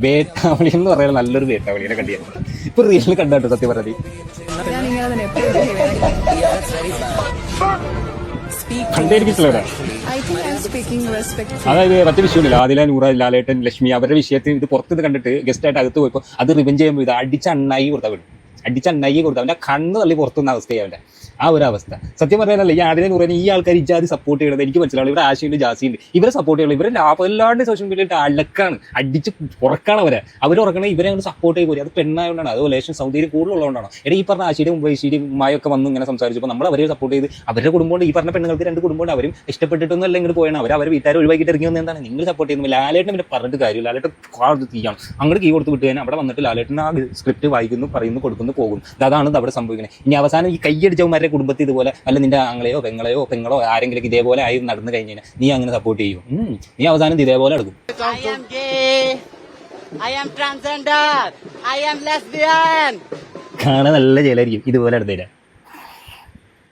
വേട്ടാവളി എന്ന് പറയുന്നത് നല്ലൊരു വേട്ടാവളിനെ കണ്ടിരുന്നു. ഇപ്പൊ റീലിൽ കണ്ടോ സത്യം പറഞ്ഞത്. അതായത് മറ്റേ വിഷയമില്ല, ആദില, നൂറ, ലാലേട്ടൻ, ലക്ഷ്മി അവരുടെ വിഷയത്തിൽ ഇത് പുറത്തുനിന്ന് കണ്ടിട്ട് ഗസ്റ്റ് ആയിട്ട് അകത്ത് പോയപ്പോൾ അത് റിവെഞ്ച് ചെയ്യുമ്പോൾ ഇത് അടിച്ചണ്ണായി കൊടുത്താൽ വിടും. അടിച്ചണ്ണായി കൊടുത്താൽ അവൻ്റെ കണ്ണ് തള്ളി പുറത്തുനിന്ന് അവസ്ഥയാണ് അവൻ്റെ ആ ഒരു അവസ്ഥ. സത്യം പറയാനല്ല, ഈ ആദില നൂറേനെ ഈ ആൾക്കാർ ഇജാതി സപ്പോർട്ട് ചെയ്യണത് എനിക്ക് മനസ്സിലാവും. ഇവരെ ആശയുണ്ട്, ജാസിയുണ്ട്, ഇവരെ സപ്പോർട്ട് ചെയ്യണം. ഇവരെ ലാഭമില്ലാണ്ട് സോഷ്യൽ മീഡിയയിൽ അലക്കാണ്, അടിച്ച് ഉറക്കാണ് അവർ ഉറക്കണേ. ഇവരെ അങ്ങനെ സപ്പോർട്ട് ചെയ്യും. അത് പെണ്ണായതുകൊണ്ടാണ്, അത് ലേശം സൗന്ദര്യം കൂടുതലുള്ളതുകൊണ്ടാണ്. ഈ പറഞ്ഞ ആശയുടെ മുംബൈശ്ശേരി ഉമ്മായൊക്കെ വന്ന് ഇങ്ങനെ സംസാരിച്ചപ്പോൾ നമ്മൾ അവരെ സപ്പോർട്ട് ചെയ്ത് അവരുടെ കുടുംബമുണ്ട്. ഈ പറഞ്ഞ പെണ്ണുങ്ങൾക്ക് 2 കുടുംബമുണ്ട്. അവരും ഇഷ്ടപ്പെട്ടിട്ടൊന്നും അല്ല ഇങ്ങോട്ട് പോയാണ്. അവരെ വീട്ടുകാർ ഒഴിവാക്കിയിട്ട് ഇറങ്ങി വന്നത് എന്താണ് നിങ്ങൾ സപ്പോർട്ട് ചെയ്യുന്നത്? ലാലേട്ടൻ പിന്നെ പറഞ്ഞിട്ട് കാര്യം, ലാലേട്ടൻ തീയാണ് അങ്ങോട്ട് കീ കൊടുത്ത് വിട്ട് കഴിഞ്ഞാൽ അവിടെ വന്നിട്ട് ലാലേട്ടൻ ആ സ്ക്രിപ്റ്റ് വായിക്കുന്നു, പറയുന്നു, കൊടുക്കുന്നു, പോകുന്നു. അതാണ് അവിടെ സംഭവിക്കുന്നത്. ഇനി അവസാനം ഈ കൈയടിച്ചവന്മാരുടെ കുടുംബത്തിൽ ഇതുപോലെ അല്ല നിന്റെ ആങ്ങളെയോ പെങ്ങളോ ആരെങ്കിലും ഇതേപോലെ ആയി നടന്നു കഴിഞ്ഞാൽ നീ അങ്ങനെ സപ്പോർട്ട് ചെയ്യും. നീ അവസാനം ഇതേപോലെ എടുക്കും. കാണാൻ നല്ല ജയിലായിരിക്കും ഇതുപോലെ എടുത്തേരാ.